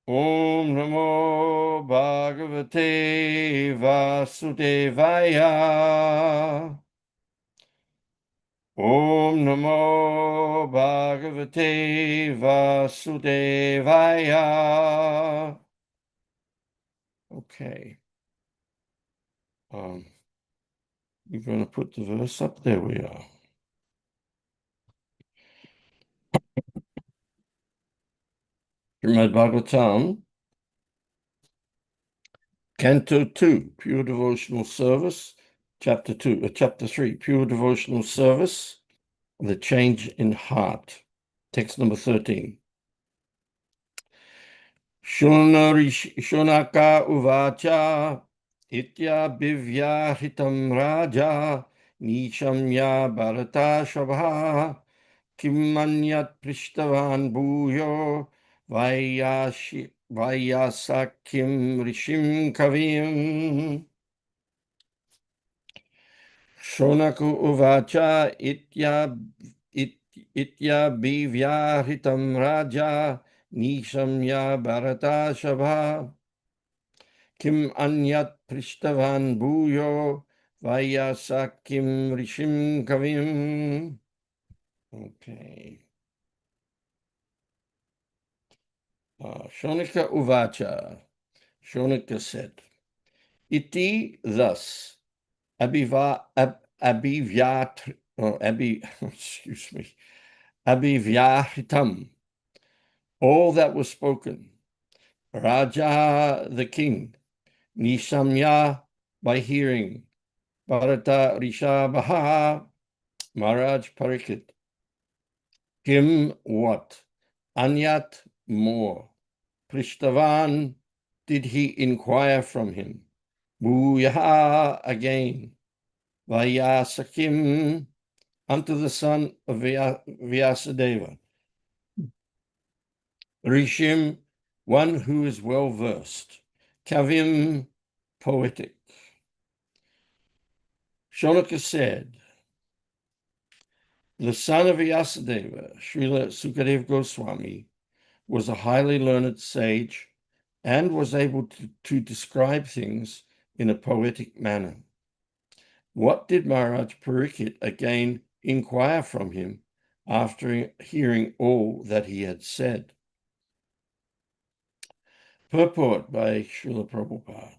Om Namo Bhagavate Vasudevaya. Om Namo Bhagavate Vasudevaya. Okay. We're going to put the verse up. There we are. Srīmad Bhagavatam, Canto 2, Pure Devotional Service, Chapter 3, Pure Devotional Service, The Change in Heart, text number 13. Śaunaka uvacha itya bhivyahitam raja nishamya bharata shabha kim manyat prishtavan bhuyo vayasakim rishim kavim. Śaunaka uvacha itya bhivyahitam raja nishamya bharata shabha kim anyat prishtavan bhuyo vayasakim rishim kavim. Okay. Śaunaka uvacha. Śaunaka said, iti thus, abhivyahitam, all that was spoken, Raja the king, Nishamya by hearing, Bharata Rishabha, Maharaj Parīkṣit, Kim what, Anyat more, Prishtavan did he inquire from him, Bhuyaha again, Vayasakim unto the son of Vyasadeva, Rishim one who is well versed, Kavim poetic. Śaunaka said, the son of Vyasadeva, Srila Śukadeva Goswami, was a highly learned sage and was able to describe things in a poetic manner. What did Maharaj Parīkṣit again inquire from him after hearing all that he had said? Purport by Srila Prabhupada.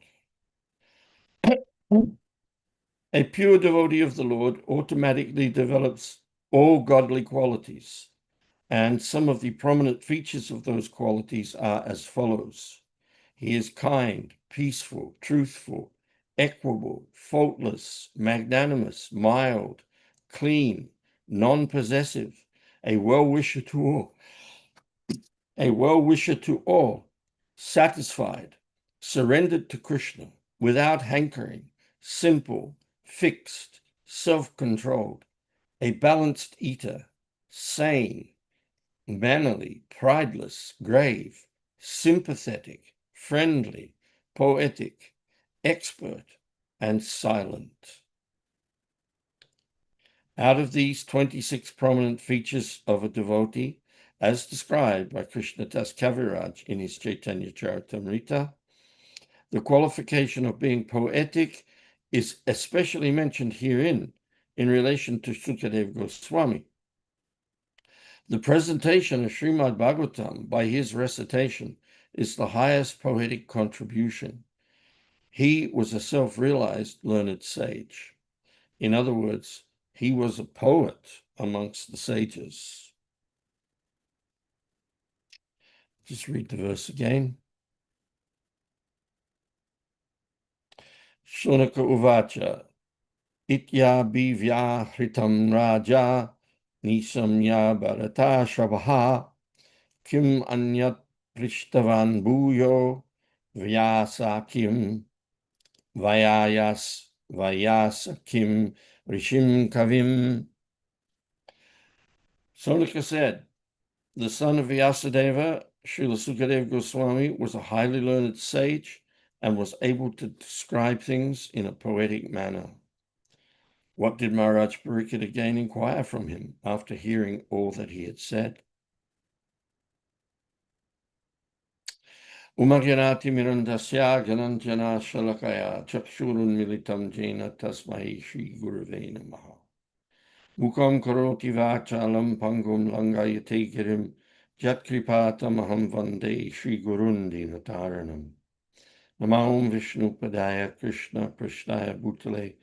A pure devotee of the Lord automatically develops all godly qualities, and some of the prominent features of those qualities are as follows. He is kind, peaceful, truthful, equitable, faultless, magnanimous, mild, clean, non-possessive, a well-wisher to all, satisfied, surrendered to Krishna, without hankering, simple, fixed, self-controlled, a balanced eater, sane, mannerly, prideless, grave, sympathetic, friendly, poetic, expert, and silent. Out of these 26 prominent features of a devotee, as described by Krishna Das Kaviraj in his Chaitanya Charitāmṛta, the qualification of being poetic is especially mentioned herein in relation to Śukadeva Goswami. The presentation of Srīmad Bhāgavatam by his recitation is the highest poetic contribution. He was a self-realized learned sage. In other words, he was a poet amongst the sages. Just read the verse again. Śaunaka uvacha itya bhivyahitam raja nisamya bharata shabha kim anyat prishtavan bhuyo vyasakim vayasakim rishim kavim. Śaunaka said, the son of Vyasadeva, Srila Śukadeva Goswami, was a highly learned sage and was able to describe things in a poetic manner. What did Maharaj Parīkṣit again inquire from him after hearing all that he had said? Umagyanati mirandasya gananjana shalakaya chakshurun militam jena tasmai Shri Gurave Namaha. Mukam karoti vachalam pangum langayate girim jatkripatam aham vande Shri Gurundi Nataranam. Namo Vishnu Padaya Krishna Prishnaya Bhutale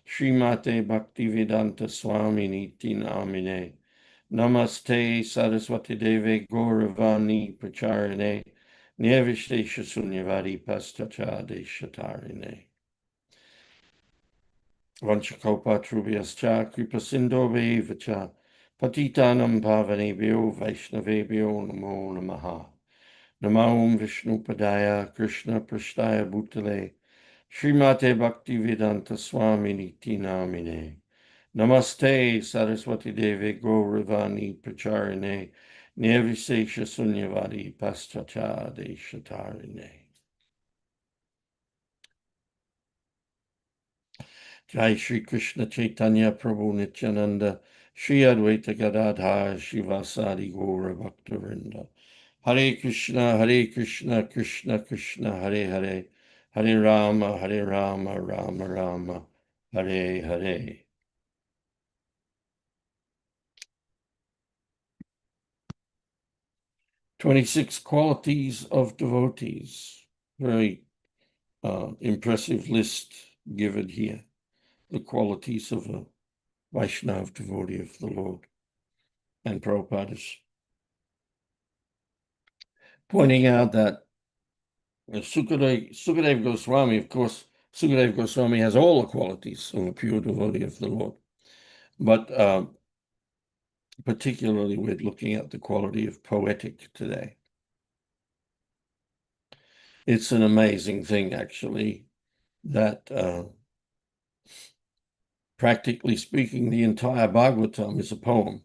Srimate Bhaktivedanta Swami Niti Namine Namaste Saraswati Deve Gauravani Pracharine Nirvishtesha Sunyavadi Pastachade Shatarine Vanchakopa Trubhyascha Kripasindove Vacha Patitanam Bhavanebhyo Vaishnavebhyo Namo Namaha. Namo Vishnu Padaya Krishna Prishtaya Bhutale Srimate Bhaktivedanta Swami Niti Namine Namaste Saraswati Deve Gauravani Pracharine Nirvisesha Sunyavadi Paschachade Shatarine. Jai Shri Krishna Chaitanya Prabhu Nityananda Shri Advaita Gadadhar Shivasadi Gaura Bhaktavinda. Hare Krishna, Krishna Krishna, Hare Hare, Hare Rama, Rama Rama, Hare Hare. "26 Qualities of Devotees." Very impressive list given here. The qualities of a Vaishnava devotee of the Lord. And Prabhupada is pointing out that Śukadeva Goswami, of course, Śukadeva Goswami has all the qualities of a pure devotee of the Lord. But particularly we're looking at the quality of Poetic today. It's an amazing thing, actually, that practically speaking, the entire Bhagavatam is a poem.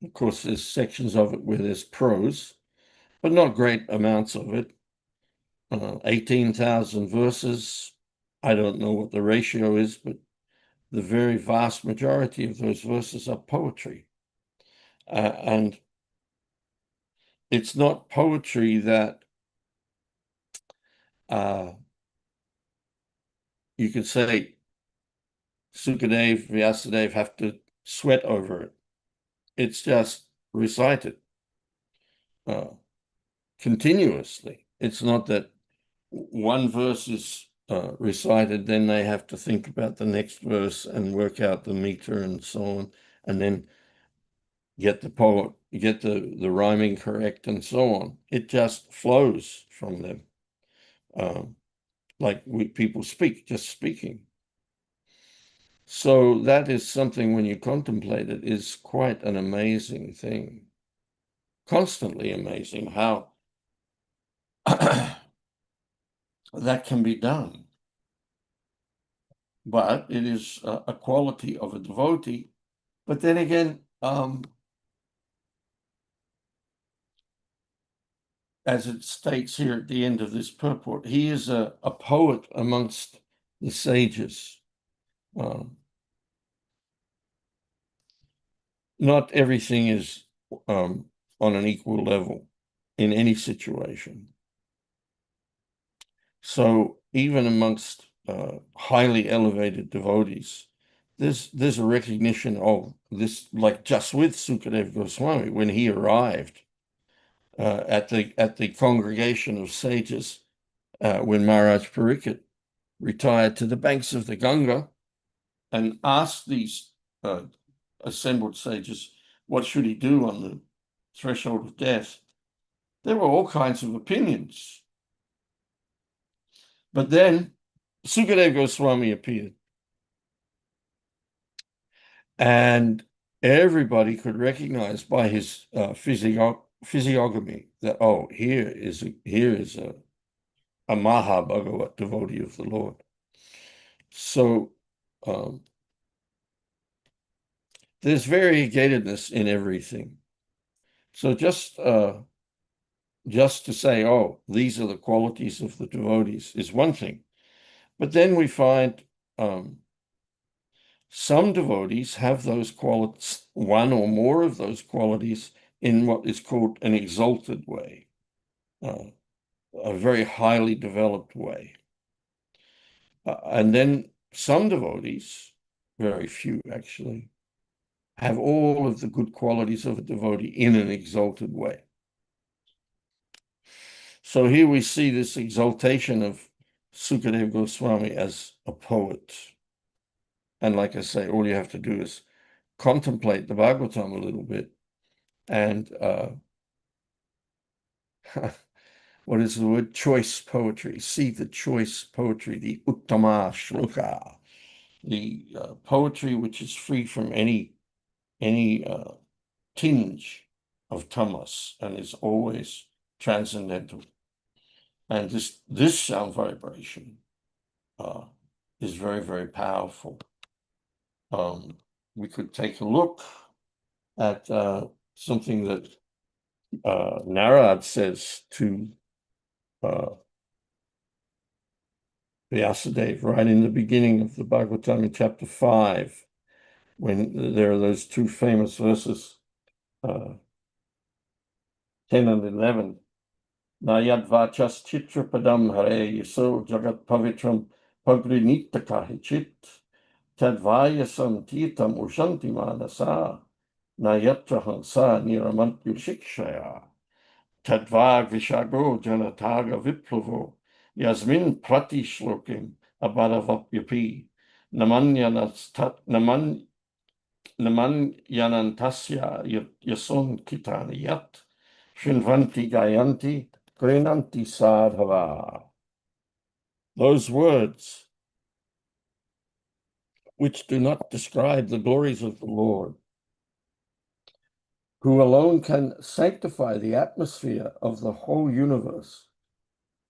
Of course, there's sections of it where there's prose, but not great amounts of it. 18,000 verses. I don't know what the ratio is, but the very vast majority of those verses are poetry. And it's not poetry that you could say Śukadeva, Vyasadeva have to sweat over it. It's just recited continuously. It's not that one verse is recited, then they have to think about the next verse and work out the meter and so on, and then get the rhyming correct and so on. It just flows from them, like people speak, just speaking. So that is something, when you contemplate it, is quite an amazing thing. Constantly amazing how that can be done. But it is a quality of a devotee. But then again, as it states here at the end of this purport, he is a poet amongst the sages. Not everything is on an equal level in any situation. So even amongst highly elevated devotees, there's a recognition of this, like just with Śukadeva Goswami, when he arrived at the congregation of sages, when Maharaj Parīkṣit retired to the banks of the Ganga and asked these assembled sages, what should he do on the threshold of death? There were all kinds of opinions. But then Śukadeva Goswami appeared, and everybody could recognize by his physiognomy that, oh, here is a Maha Bhagavat devotee of the Lord. So there's variegatedness in everything. So just to say, oh, these are the qualities of the devotees is one thing. But then we find some devotees have those qualities, one or more of those qualities, in what is called an exalted way. a very highly developed way. And then some devotees, very few actually, have all of the good qualities of a devotee in an exalted way. So here we see this exaltation of Śukadeva Goswami as a poet. And like I say, all you have to do is contemplate the Bhagavatam a little bit and what is the word? Choice poetry. See the choice poetry, the uttama shloka, the poetry which is free from any tinge of tamas and is always transcendental. And this sound vibration is very, very powerful. We could take a look at something that Narad says to Vyasadeva right in the beginning of the Bhagavatam in chapter 5, when there are those two famous verses, 10 and 11. Nayad vachas chitrapadam hare yaso jagat pavitram pagrinitakahichit tadvayasam titam ushanti manasa nayatra hansa niramantyu shikshaya tadvag vishago janataga viplavo yasmin prati shlokim abharavapyapi namanyanantasya yason kitani yat Shrinvanti Gayanti Grenanti Sadhava. Those words which do not describe the glories of the Lord, who alone can sanctify the atmosphere of the whole universe,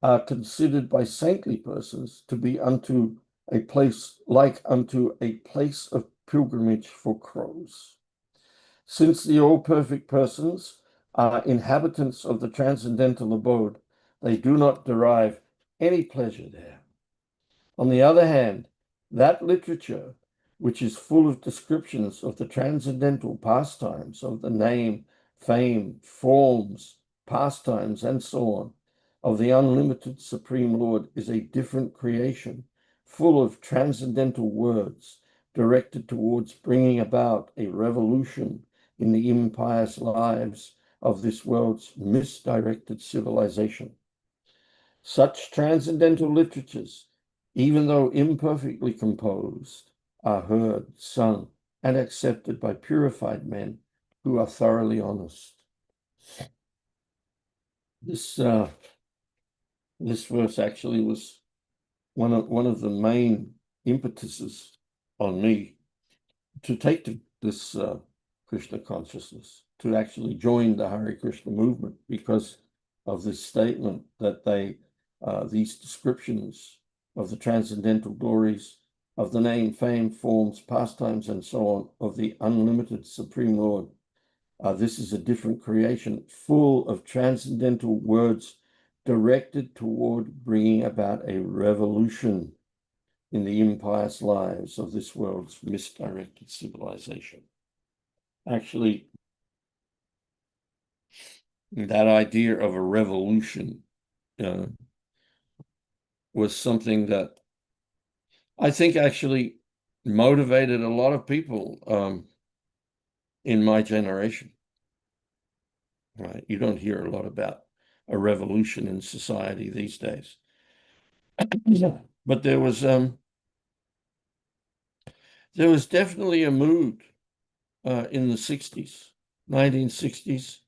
are considered by saintly persons to be unto a place unto a place of pilgrimage for crows. Since the all-perfect persons are inhabitants of the transcendental abode, they do not derive any pleasure there. On the other hand, that literature, which is full of descriptions of the transcendental pastimes of the name, fame, forms, pastimes, and so on, of the unlimited Supreme Lord, is a different creation, full of transcendental words, directed towards bringing about a revolution in the impious lives of this world's misdirected civilization. Such transcendental literatures, even though imperfectly composed, are heard, sung, and accepted by purified men who are thoroughly honest. This verse actually was one of the main impetuses on me to take to this Krishna consciousness, to actually join the Hare Krishna movement, because of this statement that these descriptions of the transcendental glories of the name, fame, forms, pastimes, and so on of the unlimited Supreme Lord. This is a different creation, full of transcendental words directed toward bringing about a revolution in the impious lives of this world's misdirected civilization. Actually, that idea of a revolution was something that I think actually motivated a lot of people in my generation. Right? You don't hear a lot about a revolution in society these days. But there was definitely a mood in the 60s, 1960s,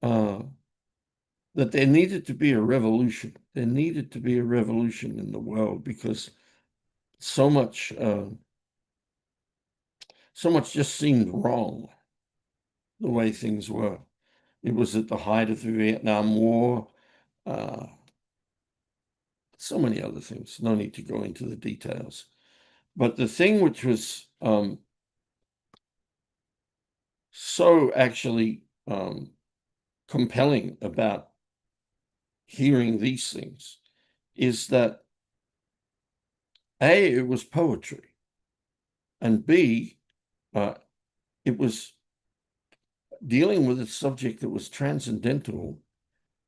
that there needed to be a revolution. There needed to be a revolution in the world, because so much just seemed wrong the way things were. It was at the height of the Vietnam War, so many other things. No need to go into the details. But the thing which was so actually compelling about hearing these things is that A, it was poetry, and B, it was dealing with a subject that was transcendental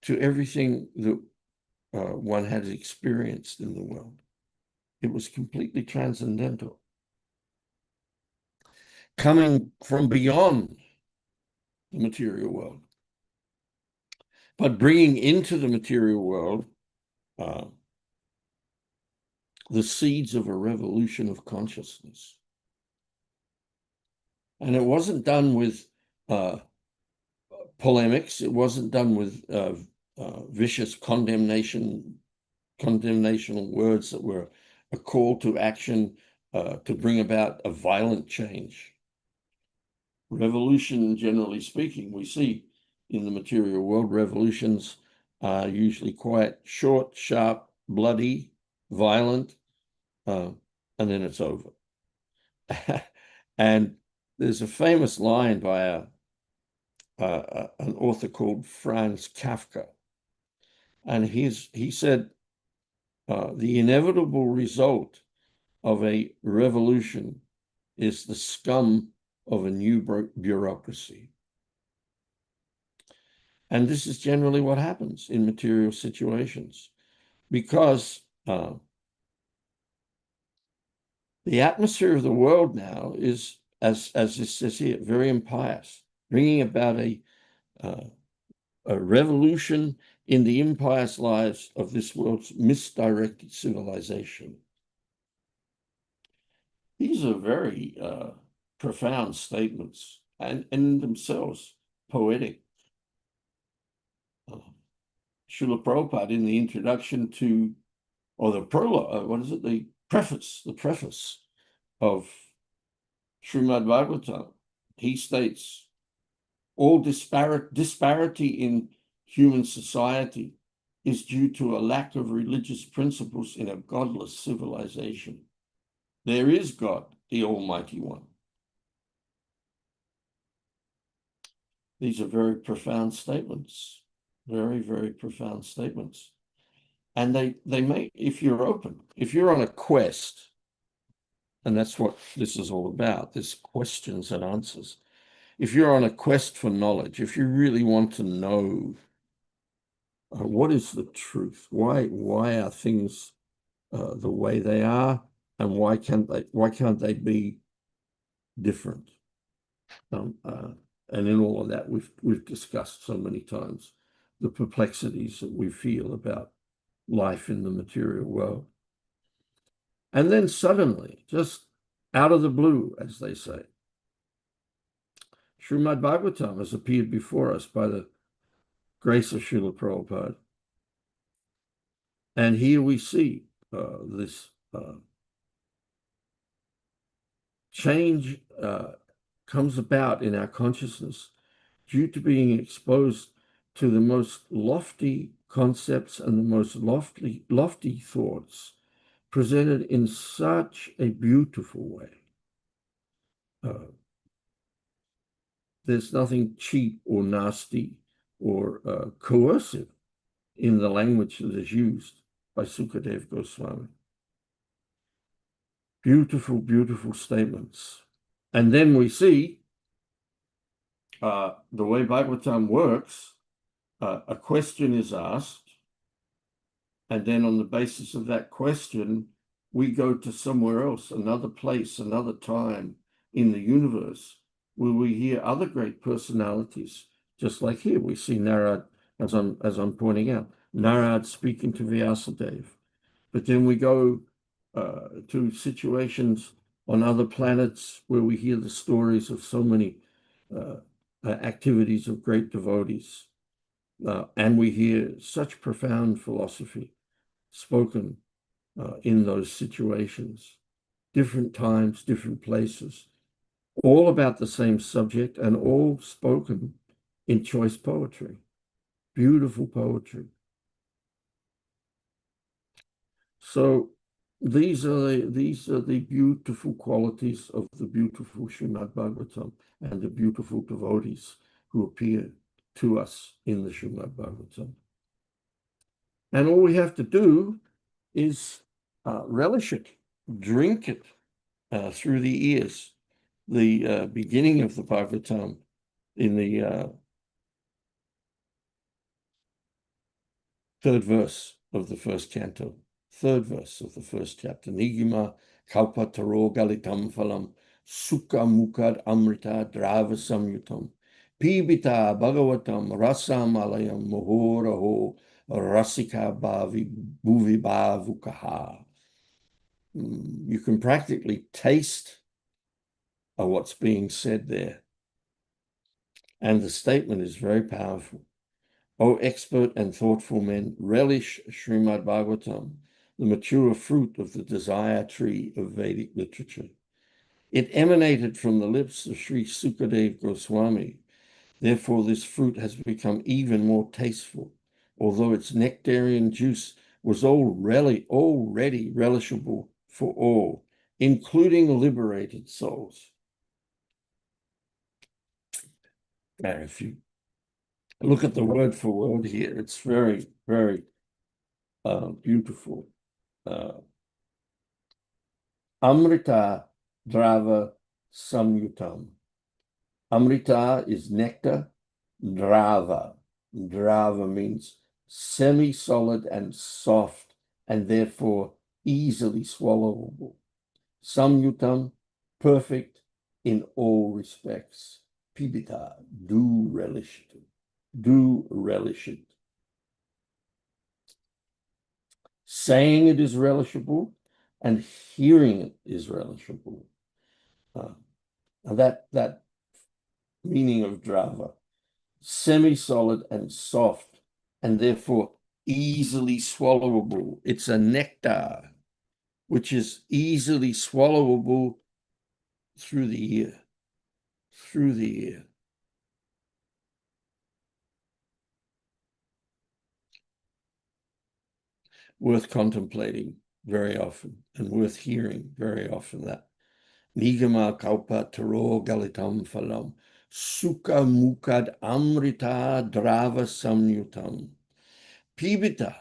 to everything that one had experienced in the world. It was completely transcendental, coming from beyond the material world, but bringing into the material world the seeds of a revolution of consciousness. And it wasn't done with polemics. It wasn't done with vicious condemnational words that were a call to action to bring about a violent change. Revolution, generally speaking, we see in the material world, revolutions are usually quite short, sharp, bloody, violent, and then it's over. And there's a famous line by an author called Franz Kafka. And he said, the inevitable result of a revolution is the scum of a new bureaucracy. And this is generally what happens in material situations, because the atmosphere of the world now is, as it says here, very impious, bringing about a revolution in the impious lives of this world's misdirected civilization. These are very profound statements, and in themselves poetic. Srila Prabhupada, in the introduction to, or the prologue, the preface of Srīmad Bhāgavatam, he states, all disparity in human society is due to a lack of religious principles in a godless civilization. There is God, the Almighty One. These are very profound statements, very, very profound statements. And they make, if you're open, if you're on a quest, and that's what this is all about, this questions and answers. If you're on a quest for knowledge, if you really want to know what is the truth, why are things the way they are, and why can't they be different? And in all of that, we've discussed so many times the perplexities that we feel about life in the material world. And then suddenly, just out of the blue, as they say, Srīmad Bhāgavatam has appeared before us by the grace of Srila Prabhupada. And here we see this change comes about in our consciousness due to being exposed to the most lofty concepts and the most lofty thoughts presented in such a beautiful way. There's nothing cheap or nasty or coercive in the language that is used by Śukadeva Goswami. Beautiful, beautiful statements. And then we see the way Bhagavatam works, a question is asked, and then on the basis of that question, we go to somewhere else, another place, another time in the universe, where we hear other great personalities, just like here we see Narad, as I'm pointing out, Narad speaking to Vyasadeva. But then we go to situations on other planets where we hear the stories of so many activities of great devotees. And we hear such profound philosophy spoken in those situations, different times, different places, all about the same subject and all spoken in choice poetry, beautiful poetry. So these are the beautiful qualities of the beautiful Srīmad Bhāgavatam and the beautiful devotees who appear to us in the Srīmad Bhāgavatam. And all we have to do is relish it, drink it through the ears. The beginning of the Bhagavatam in the third verse, of the first canto, third verse of the first chapter. Nigima kalpataro galitam phalam sukha mukad amrita drava samyutam pibita bhagavatam rasamalayam mohoraho rasika bhuvi bhavukaha. You can practically taste what's being said there. And the statement is very powerful. O expert and thoughtful men, relish Srīmad Bhāgavatam, the mature fruit of the desire tree of Vedic literature. It emanated from the lips of Sri Śukadeva Goswami. Therefore, this fruit has become even more tasteful, although its nectarian juice was already relishable for all, including liberated souls. And if you look at the word for word here, it's very, very beautiful. Amrita drava samyutam. Amrita is nectar. Drava. Drava means semi-solid and soft, and therefore easily swallowable. Samyutam, perfect in all respects. Pibita, do relish it. Do relish it. Saying it is relishable, and hearing it is relishable. That meaning of drava, semi-solid and soft, and therefore easily swallowable. It's a nectar which is easily swallowable through the ear. Through the ear. Worth contemplating very often, and worth hearing very often. That Nigama kalpa taro galitam phalam sukha mukad amrita drava samyutam pibita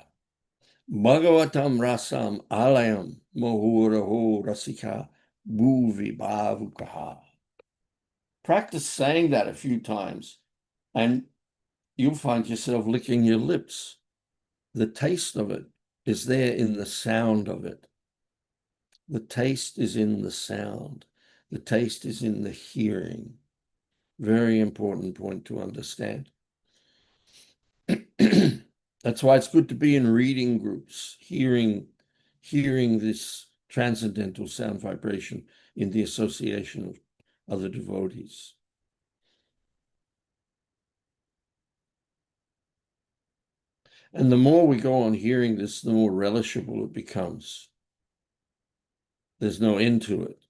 Bhagavatam rasam alayam mohuraho rasika bhuvi bhavukaha. Practice saying that a few times, and you'll find yourself licking your lips. The taste of it is there in the sound of it. The taste is in the sound. The taste is in the hearing. Very important point to understand. That's why it's good to be in reading groups, hearing this transcendental sound vibration in the association of other devotees. And the more we go on hearing this, the more relishable it becomes. There's no end to it.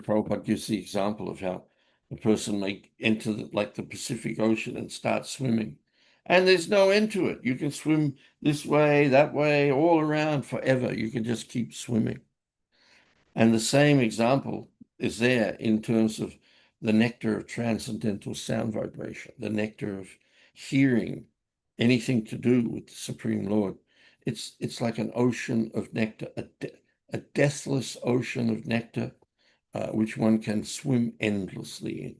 Prabhupada gives the example of how a person may enter the Pacific Ocean and start swimming. And there's no end to it. You can swim this way, that way, all around forever. You can just keep swimming. And the same example is there in terms of the nectar of transcendental sound vibration, the nectar of hearing anything to do with the Supreme Lord. It's like an ocean of nectar, a deathless ocean of nectar, which one can swim endlessly in,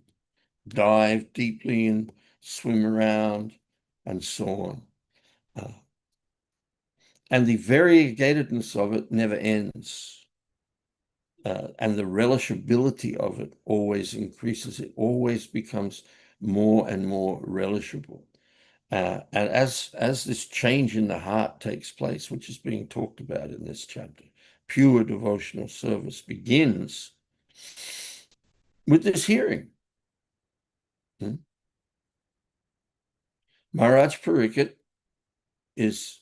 dive deeply in, swim around, and so on. And the variegatedness of it never ends. And the relishability of it always increases. It always becomes more and more relishable. And as this change in the heart takes place, which is being talked about in this chapter, pure devotional service begins with this hearing. Maharaj Parīkṣit is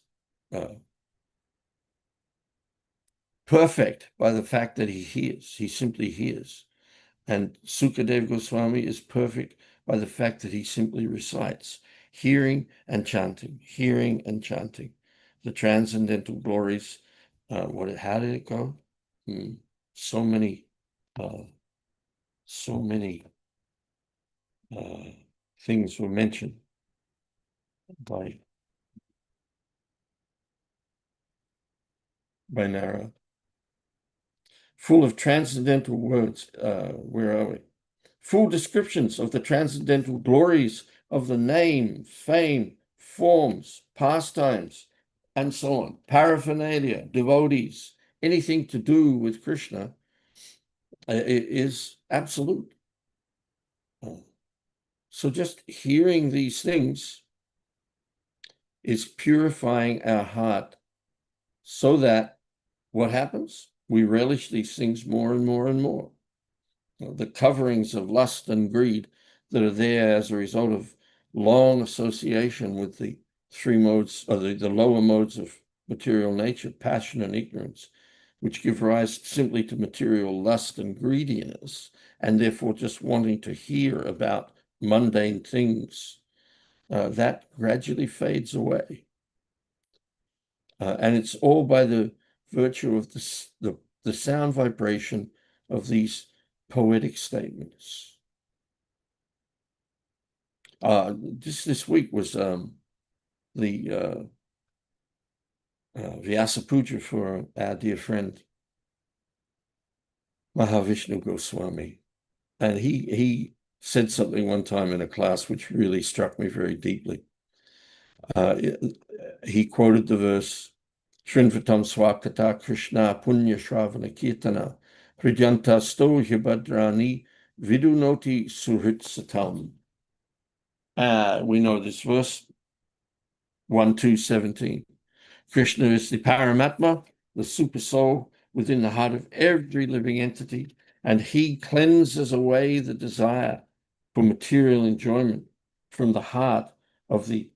perfect by the fact that he hears. He simply hears. And Śukadeva Goswami is perfect by the fact that he simply recites, hearing and chanting, hearing and chanting. The transcendental glories. How did it go? So many things were mentioned by Narad. Full of transcendental words. Where are we? Full descriptions of the transcendental glories of the name, fame, forms, pastimes, and so on. Paraphernalia, devotees, anything to do with Krishna is absolute. So just hearing these things is purifying our heart so that what happens? We relish these things more and more and more. The coverings of lust and greed that are there as a result of long association with the three modes, or the lower modes of material nature, passion and ignorance, which give rise simply to material lust and greediness, and therefore just wanting to hear about mundane things, that gradually fades away. And it's all by the virtue of the sound vibration of these poetic statements. This week was the Vyasa Puja for our dear friend Mahavishnu Goswami. And he said something one time in a class which really struck me very deeply. He quoted the verse, Shrinvatam Swakata Krishna Punya Shravana Kirtana Hridiyanta Sto Hibhadrani Vidunoti Suhrit Satam. We know this verse, 1:2:17. Krishna is the Paramatma, the super soul within the heart of every living entity, and he cleanses away the desire for material enjoyment from the heart of the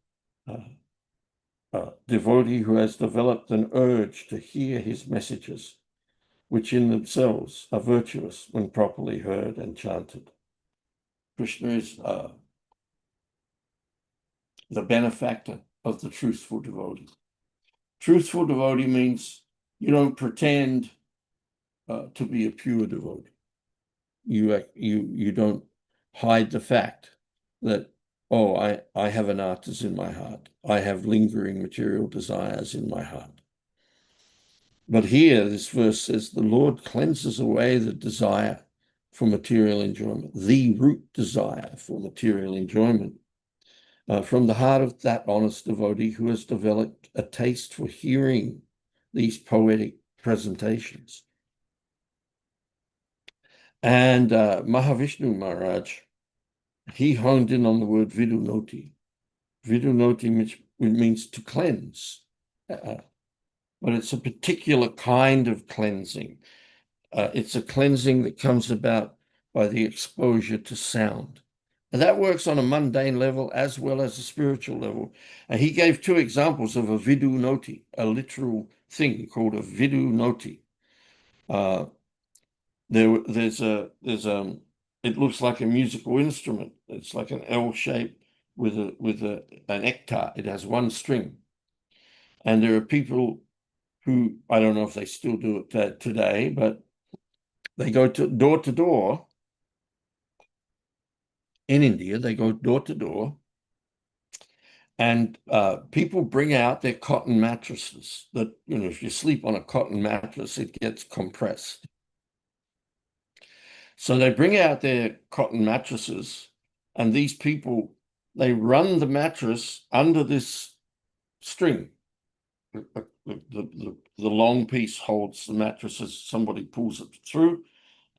devotee who has developed an urge to hear his messages, which in themselves are virtuous when properly heard and chanted. Krishna is the benefactor of the truthful devotee. Truthful devotee means you don't pretend to be a pure devotee. You don't hide the fact that, oh, I have anarthas in my heart. I have lingering material desires in my heart. But here, this verse says, the Lord cleanses away the desire for material enjoyment, the root desire for material enjoyment, from the heart of that honest devotee who has developed a taste for hearing these poetic presentations. And Mahavishnu Maharaj, he honed in on the word vidunoti. Vidunoti, which means to cleanse. But it's a particular kind of cleansing. It's a cleansing that comes about by the exposure to sound. And that works on a mundane level as well as a spiritual level. And he gave two examples of a vidunoti, a literal thing called a vidunoti. It looks like a musical instrument. It's like an L shape with an ektar. It has one string. And there are people who, I don't know if they still do it today, but they go to door in India. They go door to door, and people bring out their cotton mattresses that, if you sleep on a cotton mattress, it gets compressed. So they bring out their cotton mattresses, and these people, they run the mattress under this string. The long piece holds the mattress as somebody pulls it through,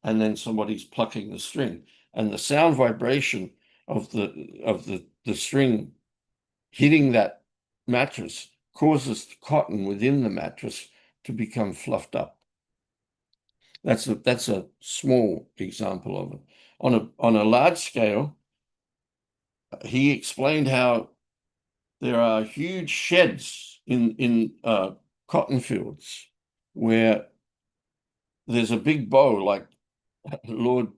and then somebody's plucking the string. And the sound vibration of the string hitting that mattress causes the cotton within the mattress to become fluffed up. That's a small example of it. On a large scale, he explained how there are huge sheds in cotton fields where there's a big bow like Lord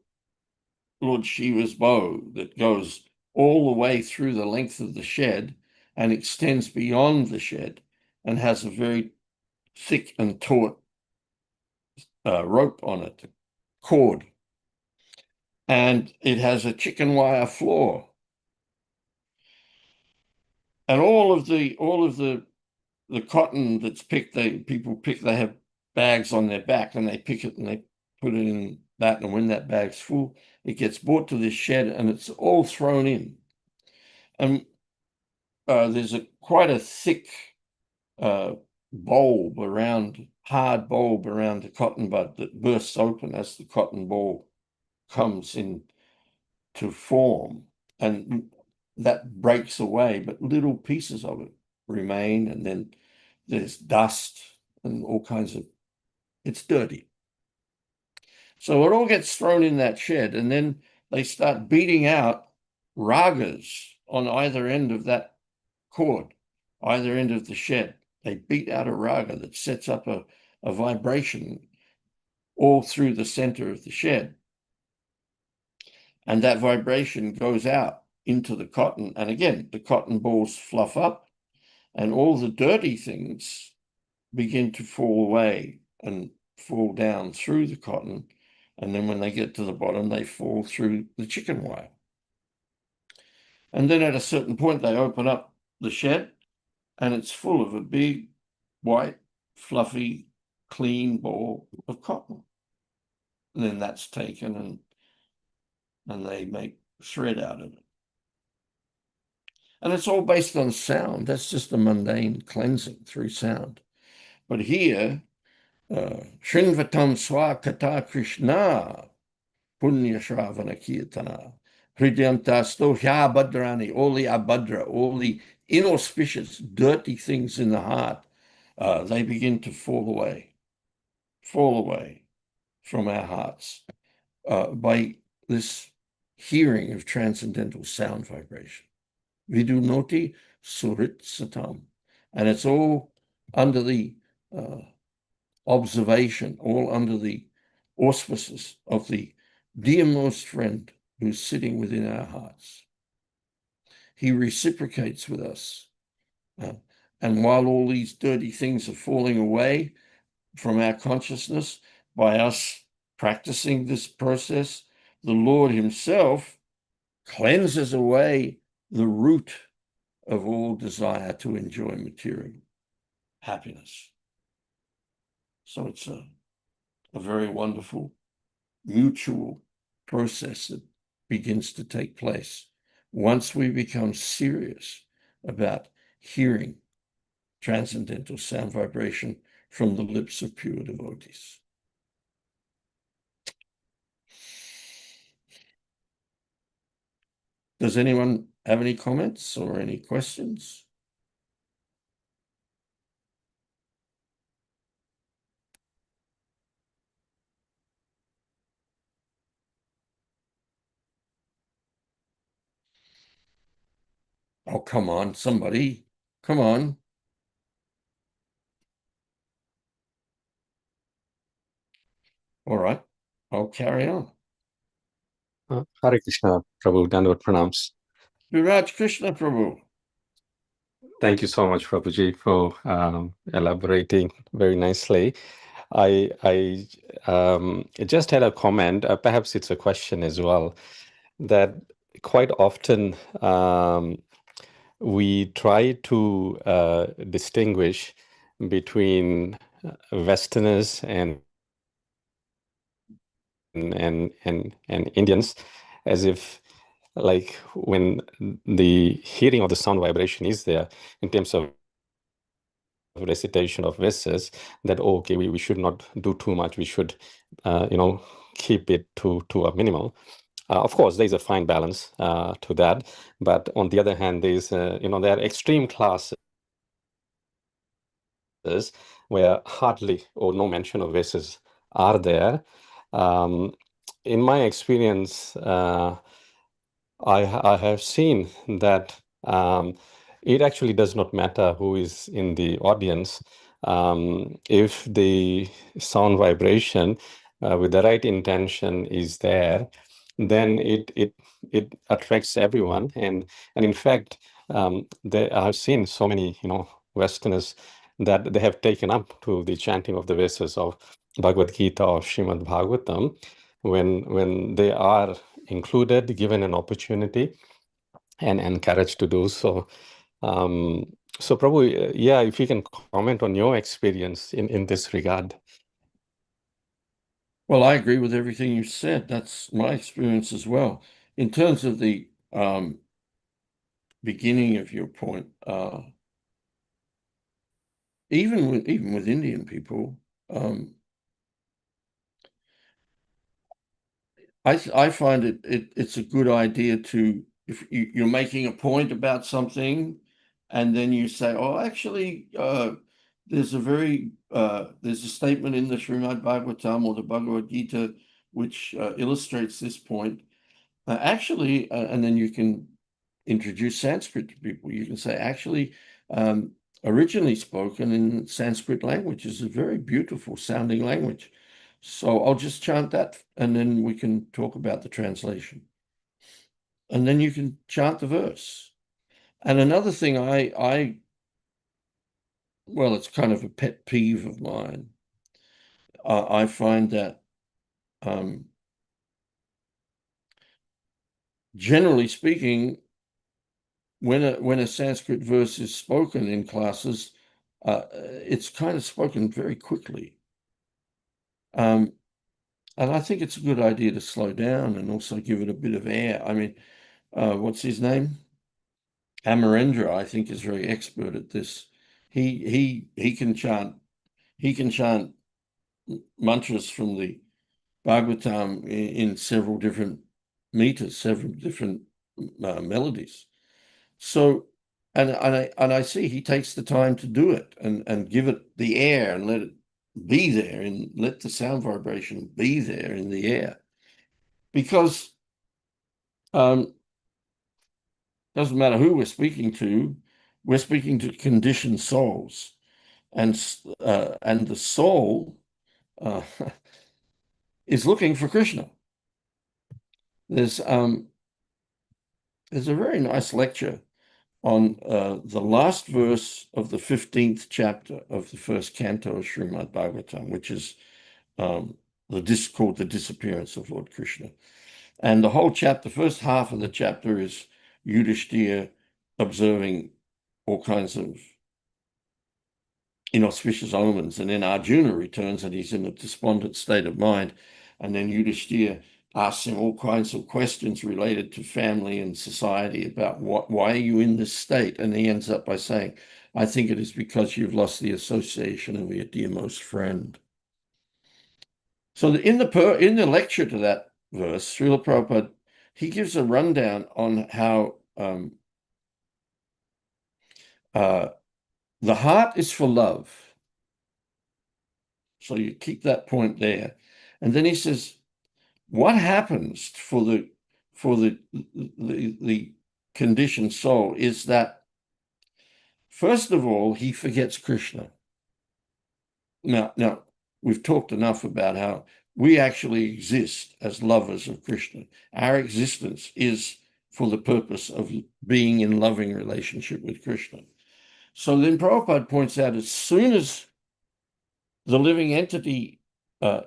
Shiva's bow that goes all the way through the length of the shed and extends beyond the shed and has a very thick and taut rope on it, cord. And it has a chicken wire floor. And all of the cotton that's picked, they have bags on their back and they pick it and they put it in that. And when that bag's full, it gets brought to this shed and it's all thrown in. And there's quite a thick bulb around, hard bulb around the cotton bud that bursts open as the cotton ball comes in to form, and that breaks away, but little pieces of it remain, and then there's dust and all kinds of, it's dirty. So it all gets thrown in that shed, and then they start beating out ragas on either end of that cord, either end of the shed. They beat out a raga that sets up a vibration all through the center of the shed. And that vibration goes out into the cotton. And again, the cotton balls fluff up and all the dirty things begin to fall away and fall down through the cotton. And then when they get to the bottom, they fall through the chicken wire. And then at a certain point, they open up the shed and it's full of a big, white, fluffy, clean ball of cotton. And then that's taken and they make thread out of it. And it's all based on sound. That's just a mundane cleansing through sound. But here, Shrinvatam Swa Kata Krishna Punya Shravana Kirtana Hridyantasto Hyabadrani, all the abhadra, all the inauspicious, dirty things in the heart, they begin to fall away from our hearts by this hearing of transcendental sound vibration. Vidunoti Surit Satam. And it's all under the observation, all under the auspices of the dearmost friend who's sitting within our hearts. He reciprocates with us. And while all these dirty things are falling away from our consciousness by us practicing this process, the Lord himself cleanses away the root of all desire to enjoy material happiness. So it's a very wonderful mutual process that begins to take place once we become serious about hearing transcendental sound vibration from the lips of pure devotees. Does anyone have any comments or any questions? Oh, come on, somebody. Come on. All right, I'll carry on. Hare Krishna, Prabhu, Dandavad Pranams. Viraj Krishna Prabhu. Thank you so much, Prabhuji, for elaborating very nicely. I just had a comment, perhaps it's a question as well, that quite often we try to distinguish between Westerners and Indians, as if like when the hearing of the sound vibration is there in terms of recitation of verses, that okay, we should not do too much, we should keep it to a minimal. Of course, there's a fine balance to that, but on the other hand, there's there are extreme classes where hardly or no mention of verses are there. In my experience, I have seen that it actually does not matter who is in the audience. If the sound vibration with the right intention is there, then it attracts everyone. And in fact, I've seen so many Westerners that they have taken up to the chanting of the verses of Bhagavad Gita or Srīmad Bhāgavatam when they are included, given an opportunity and encouraged to do so. So Prabhu, yeah, if you can comment on your experience in this regard. Well, I agree with everything you said. That's my experience as well. In terms of the beginning of your point, even with Indian people, I find it's a good idea to, if you're making a point about something, and then you say, oh, actually, there's a statement in the Srīmad Bhāgavatam or the Bhagavad Gita which illustrates this point. And then you can introduce Sanskrit to people. You can say, actually, originally spoken in Sanskrit language is a very beautiful sounding language. So I'll just chant that, and then we can talk about the translation. And then you can chant the verse. And another thing well, it's kind of a pet peeve of mine. I find that generally speaking, when a Sanskrit verse is spoken in classes, it's kind of spoken very quickly. And I think it's a good idea to slow down and also give it a bit of air. I mean, what's his name? Amarendra, I think, is very expert at this. He can chant mantras from the Bhagavatam in several different meters, several different melodies. So, and I see he takes the time to do it and give it the air and let it be there and let the sound vibration be there in the air, because doesn't matter who we're speaking to conditioned souls, and the soul is looking for Krishna. There's a very nice lecture on the last verse of the 15th chapter of the first canto of Srīmad Bhāgavatam, which is called The Disappearance of Lord Krishna. And the whole chapter, the first half of the chapter, is Yudhishthira observing all kinds of inauspicious omens. And then Arjuna returns and he's in a despondent state of mind. And then Yudhishthira asks him all kinds of questions related to family and society about why are you in this state? And he ends up by saying, I think it is because you've lost the association of your dearmost friend. So in the lecture to that verse, Srila Prabhupada, he gives a rundown on how the heart is for love. So you keep that point there. And then he says, what happens for the conditioned soul is that, first of all, he forgets Krishna. Now we've talked enough about how we actually exist as lovers of Krishna. Our existence is for the purpose of being in loving relationship with Krishna. So then Prabhupada points out, as soon as the living entity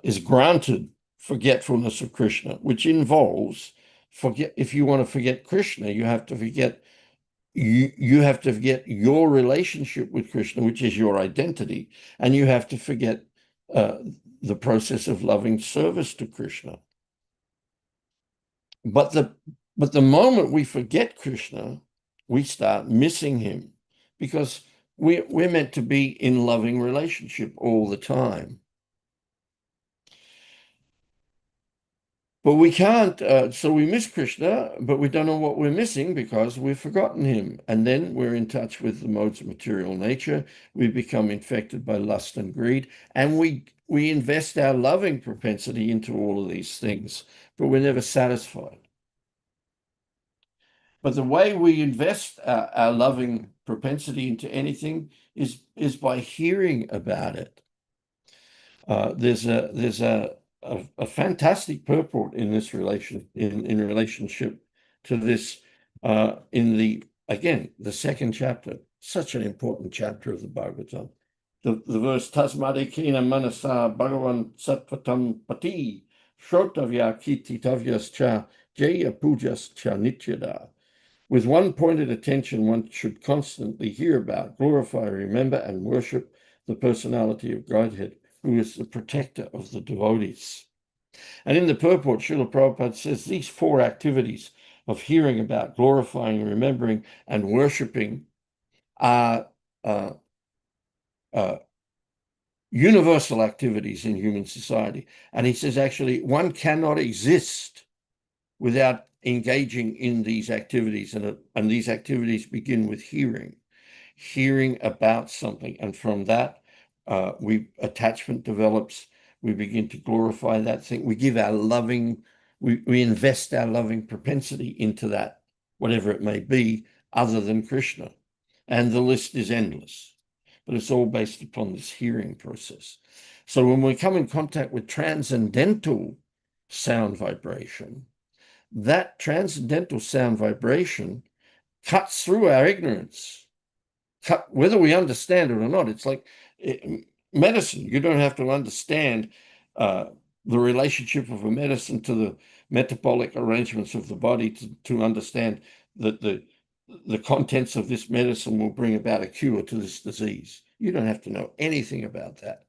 is granted forgetfulness of Krishna, which involves if you want to forget Krishna, you have to forget your relationship with Krishna, which is your identity, and you have to forget the process of loving service to Krishna. But the moment we forget Krishna, we start missing him, because we're meant to be in loving relationship all the time. But we can't, so we miss Krishna, but we don't know what we're missing because we've forgotten him. And then we're in touch with the modes of material nature. We become infected by lust and greed, and we invest our loving propensity into all of these things, but we're never satisfied. But the way we invest our loving propensity into anything is by hearing about it. There's a fantastic purport in this in relationship to this in the second chapter, such an important chapter of the Bhagavatam. The verse Tasmadekina Manasa Bhagavan Sattvatam Pati Shrotavya Kititavyas Cha Jaya Pujas Cha Nityada. With one pointed attention, one should constantly hear about, glorify, remember, and worship the personality of Godhead, who is the protector of the devotees. And in the purport, Srila Prabhupada says these four activities of hearing about, glorifying, remembering, and worshipping are universal activities in human society. And he says, actually, one cannot exist without engaging in these activities. And these activities begin with hearing about something. And from that, attachment develops. We begin to glorify that thing. We give our loving, we invest our loving propensity into that, whatever it may be, other than Krishna. And the list is endless. But it's all based upon this hearing process. So when we come in contact with transcendental sound vibration, that transcendental sound vibration cuts through our ignorance. Whether we understand it or not, it's like medicine. You don't have to understand the relationship of a medicine to the metabolic arrangements of the body to understand that the contents of this medicine will bring about a cure to this disease. You don't have to know anything about that.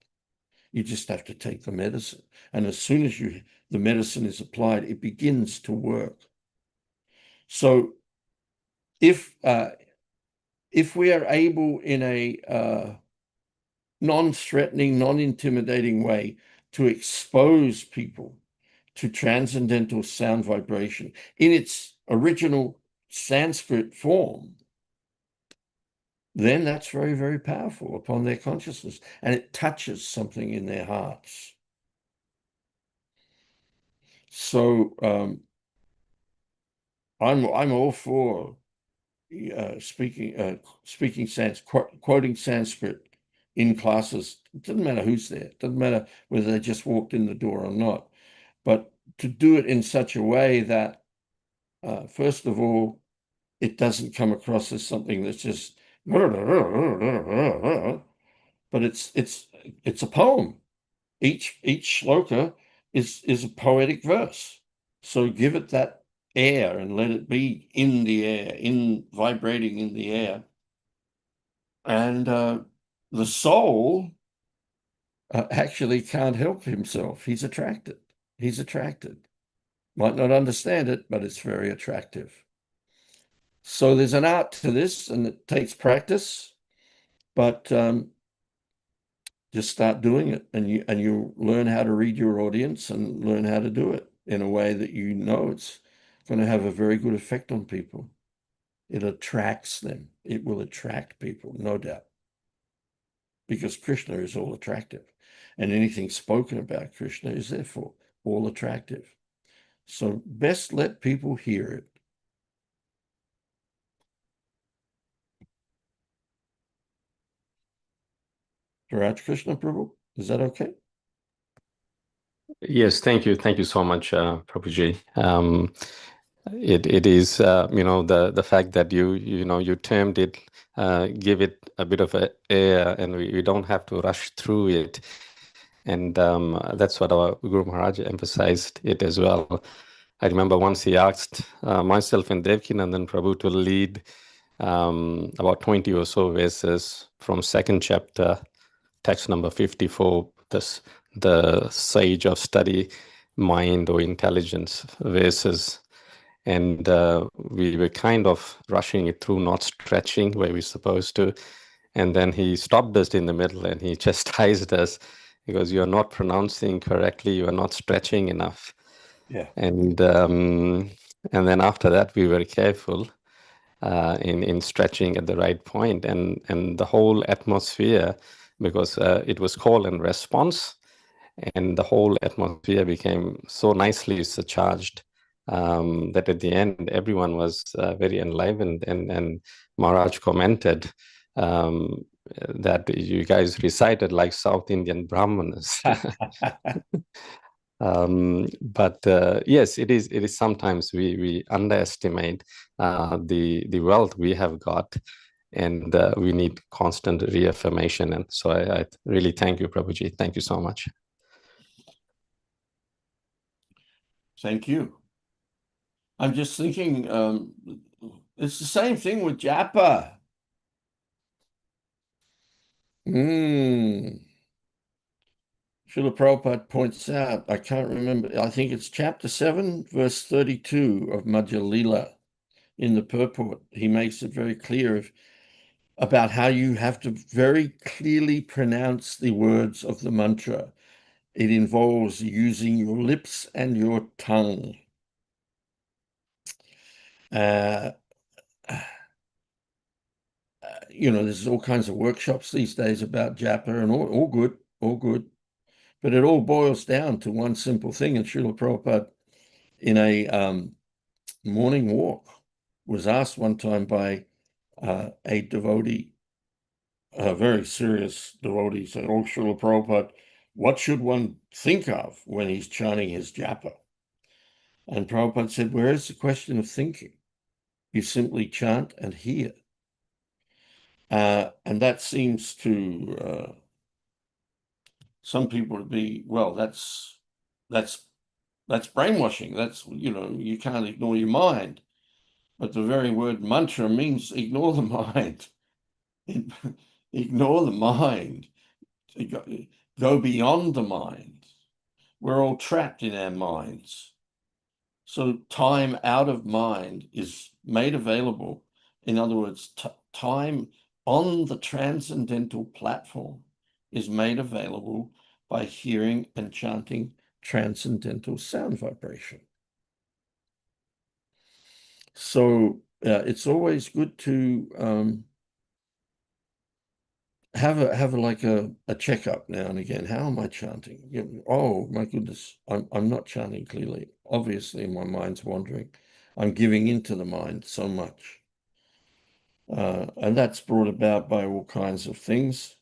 You just have to take the medicine. And as soon as the medicine is applied, it begins to work. So if we are able in a non-threatening, non-intimidating way to expose people to transcendental sound vibration in its original Sanskrit form, then that's very, very powerful upon their consciousness, and it touches something in their hearts. So I'm all for speaking Sanskrit, quoting Sanskrit in classes. It doesn't matter who's there. It doesn't matter whether they just walked in the door or not. But to do it in such a way that, first of all, it doesn't come across as something that's just, but it's a poem. Each shloka is a poetic verse. So give it that air and let it be in the air, vibrating in the air. And the soul actually can't help himself. He's attracted. Might not understand it, but it's very attractive. So there's an art to this, and it takes practice, but just start doing it, and you learn how to read your audience and learn how to do it in a way that you know it's going to have a very good effect on people. It attracts them. It will attract people, no doubt, because Krishna is all attractive, and anything spoken about Krishna is therefore all attractive. So best let people hear it. Raj Krishna Prabhu, is that okay? Yes, thank you so much, Prabhuji. It is the fact that you termed it, give it a bit of a air, and we don't have to rush through it, and that's what our Guru Maharaj emphasized it as well. I remember once he asked myself and Devkinandan Prabhu to lead about 20 or so verses from second chapter, text number 54, the sage of study, mind or intelligence verses. And we were kind of rushing it through, not stretching where we're supposed to. And then he stopped us in the middle and he chastised us because you're not pronouncing correctly, you are not stretching enough. Yeah. And then after that, we were careful in stretching at the right point, and the whole atmosphere, because it was call and response, and the whole atmosphere became so nicely surcharged that at the end everyone was very enlivened, and Maharaj commented that you guys recited like South Indian Brahmanas. But yes, it is sometimes we underestimate the wealth we have got, and we need constant reaffirmation. And so I really thank you, Prabhuji. Thank you so much. Thank you. I'm just thinking, it's the same thing with japa. Srila Prabhupada points out, I can't remember, I think it's chapter 7, verse 32 of Madhya Lila in the purport. He makes it very clear about how you have to very clearly pronounce the words of the mantra. It involves using your lips and your tongue. There's all kinds of workshops these days about japa, and all good, but it all boils down to one simple thing. And Srila Prabhupada, in a morning walk, was asked one time by a devotee, a very serious devotee, said, "Oh, Srila Prabhupada, what should one think of when he's chanting his japa?" And Prabhupada said, "Where is the question of thinking? You simply chant and hear." And that seems to some people to be, well, that's brainwashing. That's, you can't ignore your mind. But the very word mantra means ignore the mind. Ignore the mind. Go beyond the mind. We're all trapped in our minds. So time out of mind is made available. In other words, time on the transcendental platform is made available by hearing and chanting transcendental sound vibration. So it's always good to have like a checkup now and again. How am I chanting? Oh my goodness, I'm not chanting clearly. Obviously, my mind's wandering. I'm giving into the mind so much. And that's brought about by all kinds of things.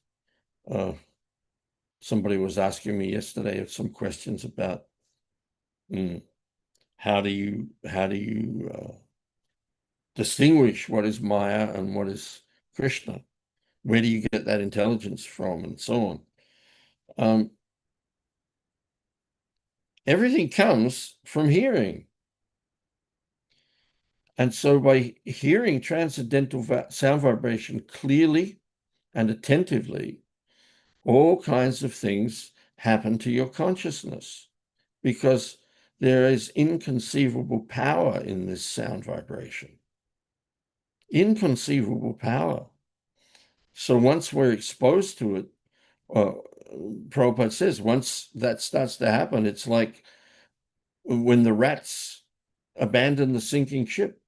Somebody was asking me yesterday some questions about how do you distinguish what is Maya and what is Krishna? Where do you get that intelligence from, and so on? Everything comes from hearing. And so by hearing transcendental sound vibration clearly and attentively, all kinds of things happen to your consciousness, because there is inconceivable power in this sound vibration. Inconceivable power. So once we're exposed to it, Prabhupada says, once that starts to happen, it's like when the rats abandon the sinking ship.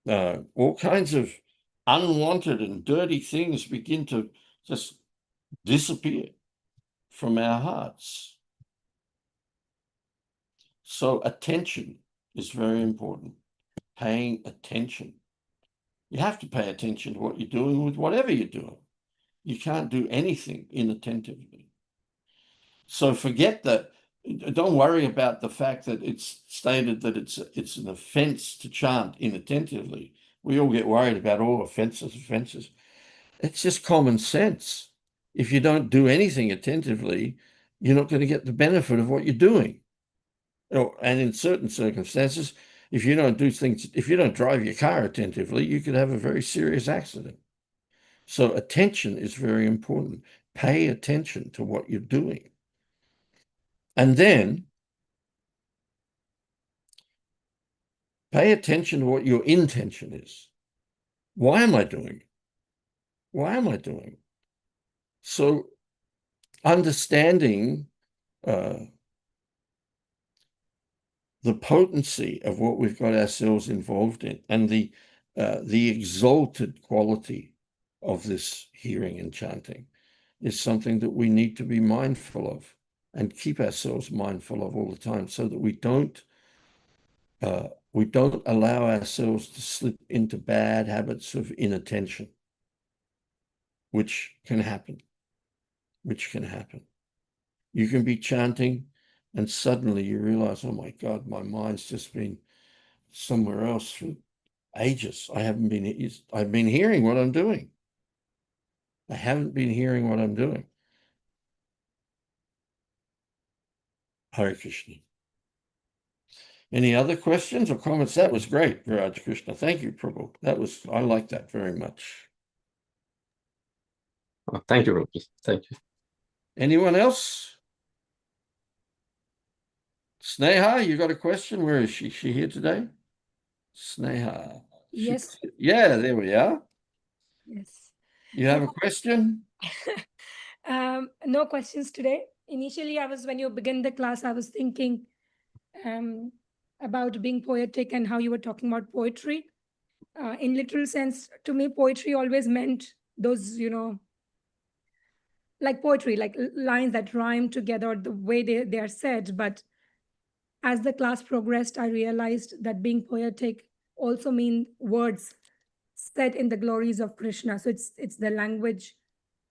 All kinds of unwanted and dirty things begin to just disappear from our hearts. So attention is very important. Paying attention. You have to pay attention to what you're doing with whatever you're doing. You can't do anything inattentively. So forget that. Don't worry about the fact that it's stated that it's an offense to chant inattentively. We all get worried about all offenses. It's just common sense. If you don't do anything attentively, you're not going to get the benefit of what you're doing. And in certain circumstances, if you don't drive your car attentively, you could have a very serious accident. So attention is very important. Pay attention to what you're doing. And then pay attention to what your intention is. Why am I doing it? Why am I doing it? So understanding the potency of what we've got ourselves involved in, and the exalted quality of this hearing and chanting is something that we need to be mindful of and keep ourselves mindful of all the time, so that we don't allow ourselves to slip into bad habits of inattention, which can happen. You can be chanting and suddenly you realize, oh my God, my mind's just been somewhere else for ages. I've been hearing what I'm doing. I haven't been hearing what I'm doing. Hare Krishna. Any other questions or comments? That was great, Viraj Krishna. Thank you, Prabhu. I like that very much. Oh, thank you, Prabhuji. Thank you. Anyone else? Sneha, you got a question? Where is she? Is she here today? Sneha. Yes. Yeah, there we are. Yes. You have a question? No questions today. Initially, when you begin the class, I was thinking about being poetic and how you were talking about poetry. In literal sense, to me, poetry always meant those, like poetry, like lines that rhyme together, the way they are said. But as the class progressed, I realized that being poetic also means words said in the glories of Krishna. So it's the language,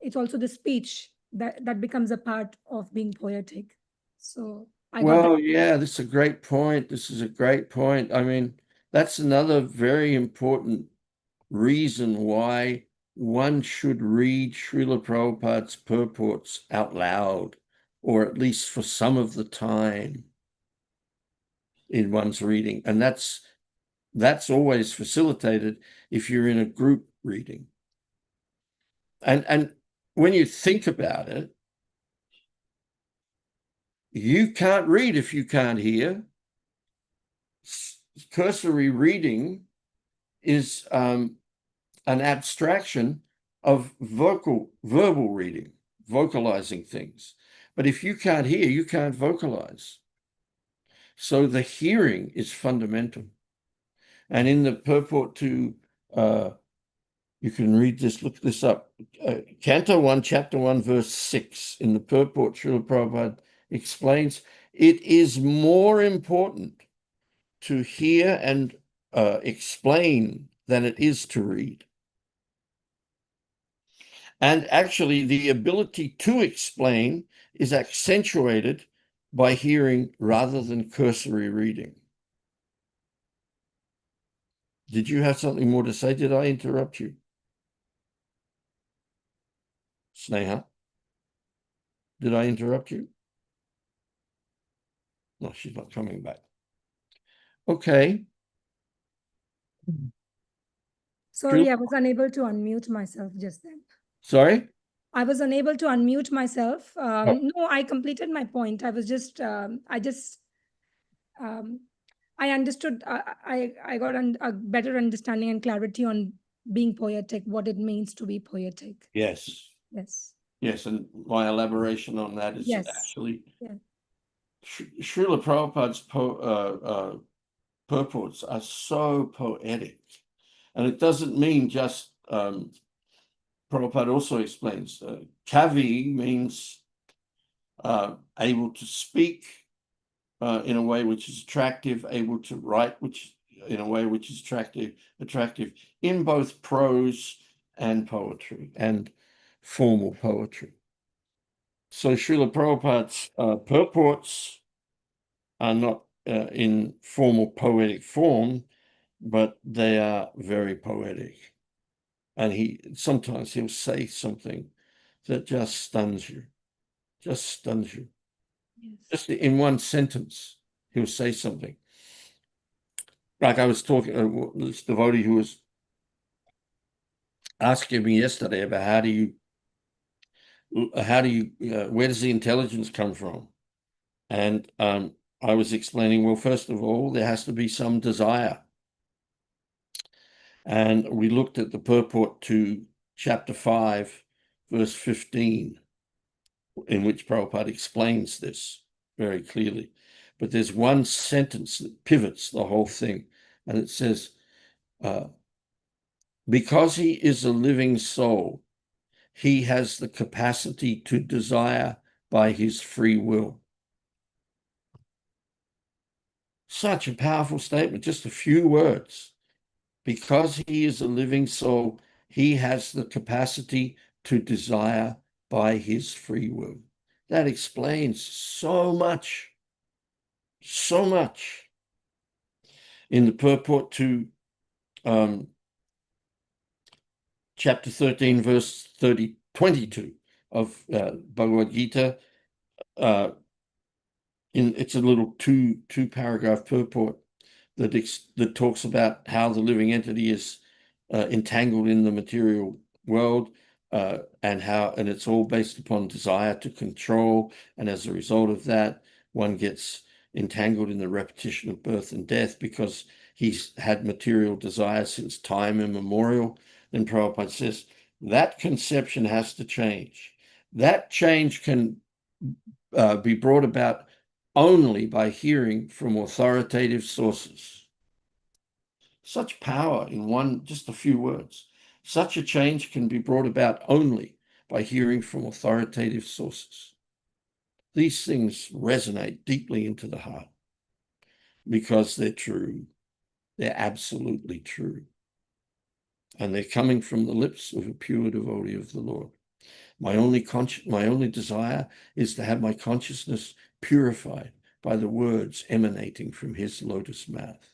it's also the speech that becomes a part of being poetic. So I got that. Well, yeah, this is a great point. This is a great point. I mean, that's another very important reason why one should read Srila Prabhupada's purports out loud, or at least for some of the time in one's reading. And that's always facilitated if you're in a group reading. And when you think about it, you can't read if you can't hear. Cursory reading is an abstraction of verbal reading, vocalizing things. But if you can't hear, you can't vocalize. So the hearing is fundamental. And in the purport to, you can read this, look this up, Canto 1, Chapter 1, verse 6, in the purport, Srila Prabhupada explains, it is more important to hear and explain than it is to read. And actually, the ability to explain is accentuated by hearing rather than cursory reading. Did you have something more to say? Did I interrupt you? Sneha? Did I interrupt you? No, she's not coming back. Okay. Sorry, I was unable to unmute myself just then. Sorry? I was unable to unmute myself. Oh. No, I completed my point. I was just, I understood, I got a better understanding and clarity on being poetic, what it means to be poetic. Yes. Yes. Yes, and my elaboration on that is Yes. actually Yeah. Srila Prabhupada's purports are so poetic. And it doesn't mean just, Prabhupada also explains, kavi means able to speak in a way which is attractive, able to write in a way which is attractive in both prose and poetry and formal poetry. So Srila Prabhupada's purports are not in formal poetic form, but they are very poetic. And sometimes he'll say something that just stuns you. Yes. Just in one sentence, he'll say something. Like I was talking to this devotee who was asking me yesterday about where does the intelligence come from? And I was explaining, well, first of all, there has to be some desire. And we looked at the purport to chapter 5, verse 15, in which Prabhupada explains this very clearly. But there's one sentence that pivots the whole thing, and it says, because he is a living soul, he has the capacity to desire by his free will. Such a powerful statement, just a few words. Because he is a living soul, he has the capacity to desire by his free will. That explains so much. So much. In the purport to chapter 13, verse 22 of Bhagavad Gita, it's a little two paragraph purport that talks about how the living entity is entangled in the material world, and it's all based upon desire to control, and as a result of that, one gets entangled in the repetition of birth and death because he's had material desire since time immemorial. then Prabhupada says, that conception has to change. That change can be brought about only by hearing from authoritative sources. Such power in just a few words. Such a change can be brought about only by hearing from authoritative sources. These things resonate deeply into the heart because they're true. They're absolutely true. And they're coming from the lips of a pure devotee of the Lord. My only desire is to have my consciousness purified by the words emanating from his lotus mouth.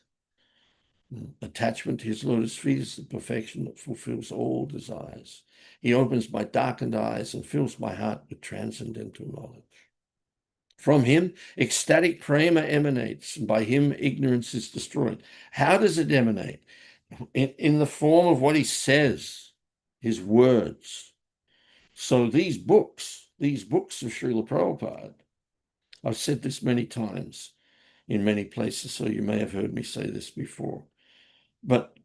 Attachment to his lotus feet is the perfection that fulfills all desires. He opens my darkened eyes and fills my heart with transcendental knowledge. From him, ecstatic prema emanates, and by him, ignorance is destroyed. How does it emanate? In the form of what he says, his words. So these books of Srila Prabhupada, I've said this many times in many places, so you may have heard me say this before. But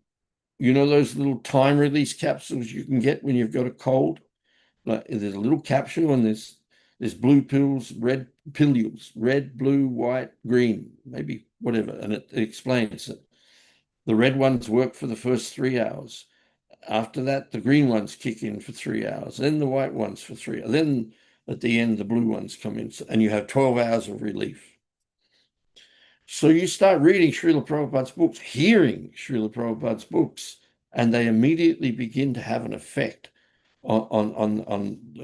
you know those little time release capsules you can get when you've got a cold? Like, there's a little capsule and there's blue pills, red pillules, red, blue, white, green, maybe whatever. And it explains that the red ones work for the first 3 hours. After that, the green ones kick in for 3 hours, then the white ones for 3 hours. Then at the end, the blue ones come in, and you have 12 hours of relief. So you start reading Srila Prabhupada's books, hearing Srila Prabhupada's books, and they immediately begin to have an effect on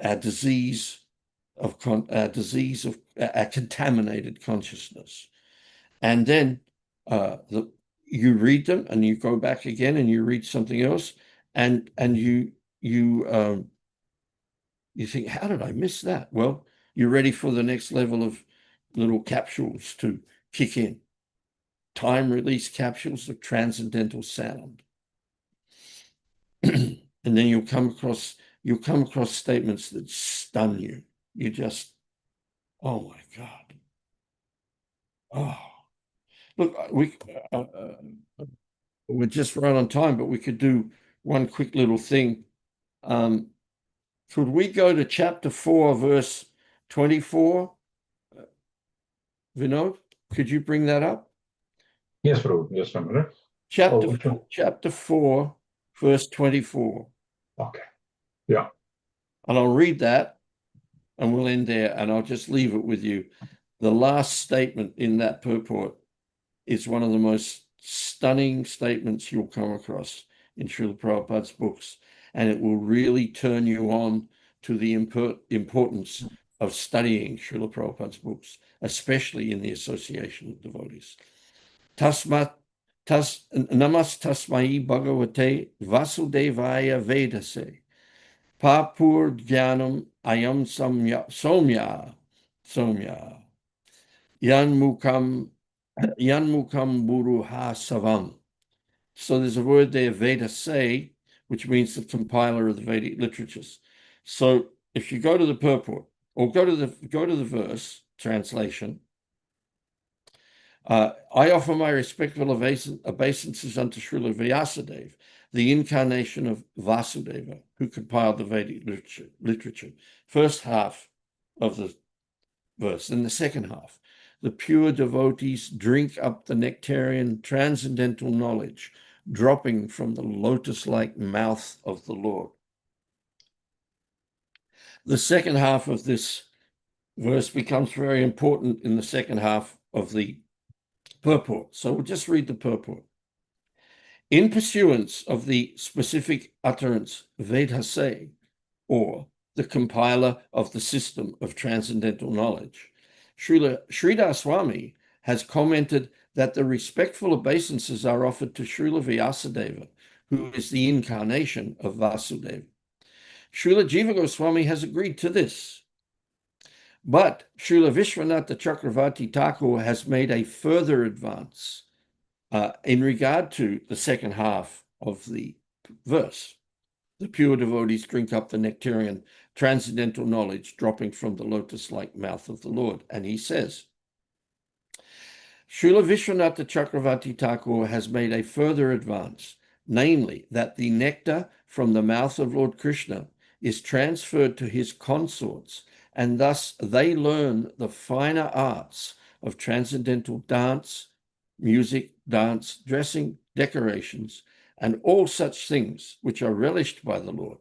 our disease of contaminated consciousness. And then you read them, and you go back again, and you read something else, and you think, how did I miss that? Well, you're ready for the next level of little capsules to kick in. Time release capsules of transcendental sound. And then you'll come across statements that stun you. You just, oh my God. Oh, look, we're just right on time, but we could do one quick little thing. Could we go to chapter 4, verse 24? Vinod, could you bring that up? Yes, Prabhu. Just a minute. Chapter 4, verse 24. Okay. Yeah. And I'll read that, and we'll end there, and I'll just leave it with you. The last statement in that purport is one of the most stunning statements you'll come across in Srila Prabhupada's books, and it will really turn you on to the importance of studying Srila Prabhupada's books, especially in the association of devotees. Namas tasmai bhagavate vasudevaya vedase papur jnanam ayam somya yanmukam buruha savam. So there's a word there, vedase, which means the compiler of the Vedic literatures. So if you go to the purport, or go to the verse translation, I offer my respectful obeisances unto Srila Vyasadeva, the incarnation of Vasudeva, who compiled the Vedic literature. First half of the verse. Then the second half. The pure devotees drink up the nectarian transcendental knowledge dropping from the lotus-like mouth of the Lord. The second half of this verse becomes very important in the second half of the purport. So we'll just read the purport. In pursuance of the specific utterance Vedhase, or the compiler of the system of transcendental knowledge, Sridhar Swami has commented that the respectful obeisances are offered to Srila Vyasadeva, who is the incarnation of Vasudeva. Srila Jiva Goswami has agreed to this. But Srila Vishwanatha Chakravarti Thakur has made a further advance in regard to the second half of the verse. The pure devotees drink up the nectarian transcendental knowledge dropping from the lotus-like mouth of the Lord. And he says, Srila Vishwanatha Chakravarti Thakur has made a further advance, namely that the nectar from the mouth of Lord Krishna is transferred to his consorts, and thus they learn the finer arts of transcendental dance, music, dance, dressing, decorations, and all such things which are relished by the Lord.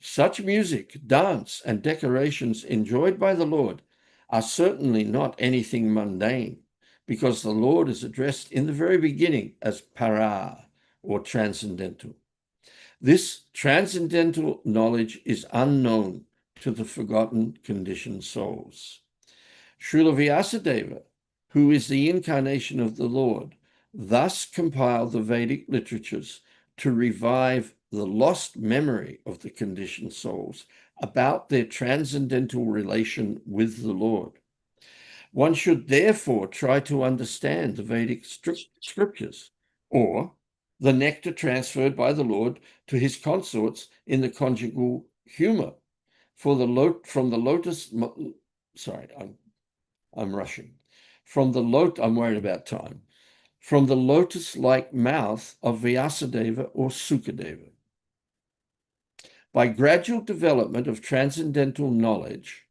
Such music, dance, and decorations enjoyed by the Lord are certainly not anything mundane, because the Lord is addressed in the very beginning as para, or transcendental. This transcendental knowledge is unknown to the forgotten conditioned souls. Srila Vyasadeva, who is the incarnation of the Lord, thus compiled the Vedic literatures to revive the lost memory of the conditioned souls about their transcendental relation with the Lord. One should therefore try to understand the Vedic scriptures, or the nectar transferred by the Lord to his consorts in the conjugal humor. From the lotus, sorry, I'm rushing. I'm worried about time. From the lotus-like mouth of Vyasadeva or Śukadeva. By gradual development of transcendental knowledge,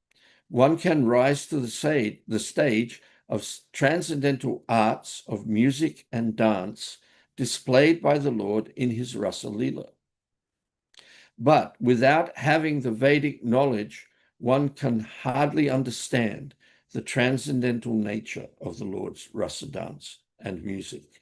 one can rise to the stage of transcendental arts of music and dance displayed by the Lord in his Rasa Lila. But without having the Vedic knowledge, one can hardly understand the transcendental nature of the Lord's Rasa dance and music.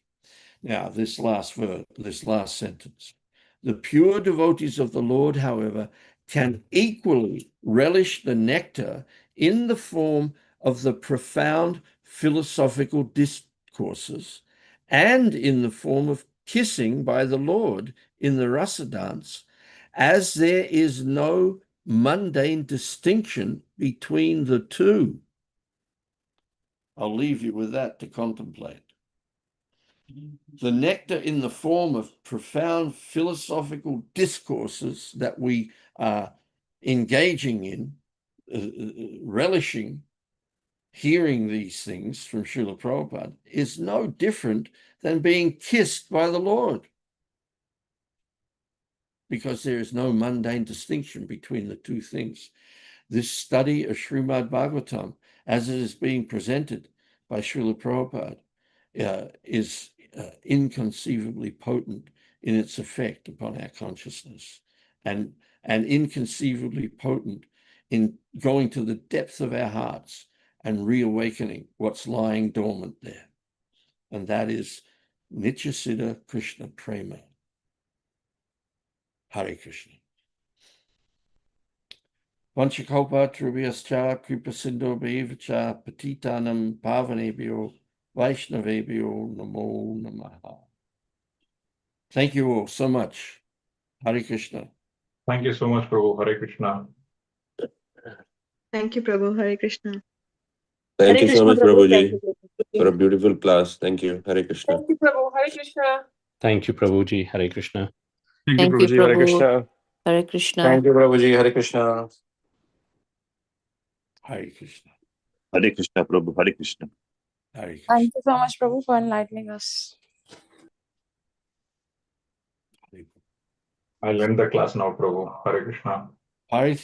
Now, this last sentence. The pure devotees of the Lord, however, can equally relish the nectar in the form of the profound philosophical discourses and in the form of kissing by the Lord in the rasa dance, as there is no mundane distinction between the two. I'll leave you with that to contemplate. The nectar in the form of profound philosophical discourses that we are engaging in, relishing, hearing these things from Srila Prabhupada, is no different than being kissed by the Lord, because there is no mundane distinction between the two things. This study of Srīmad Bhāgavatam, as it is being presented by Srila Prabhupada, is inconceivably potent in its effect upon our consciousness, and inconceivably potent in going to the depth of our hearts and reawakening what's lying dormant there. And that is Nityasiddha Krishna Prema. Hare Krishna. Vanchakalpa Trubhyascha Kripa Sindho Bhaivacha Patitanam Pavanebhyo Vaishnavebhyo Namo Namaha. Thank you all so much. Hare Krishna. Thank you so much, Prabhu. Hare Krishna. Thank you, Prabhu. Hare Krishna. Thank Hare you so Krishna, much, Prabhu. Thank Prabhuji, you, for a Prabhuji. beautiful class. Thank you. Hare Krishna. Thank you, Prabhu. Hare Krishna. Thank you, Prabhuji. Hare Krishna. Thank you, Thank you, Prabhuji. Hare Prabhu. Krishna. Hare Krishna. Thank you, Prabhuji. Hare Krishna. Hare Krishna. Hare Krishna, Prabhu. Hare Krishna. Hare Krishna. Thank you so much, Prabhu, for enlightening us. I'll end the class now, Prabhu. Hare Krishna. Hare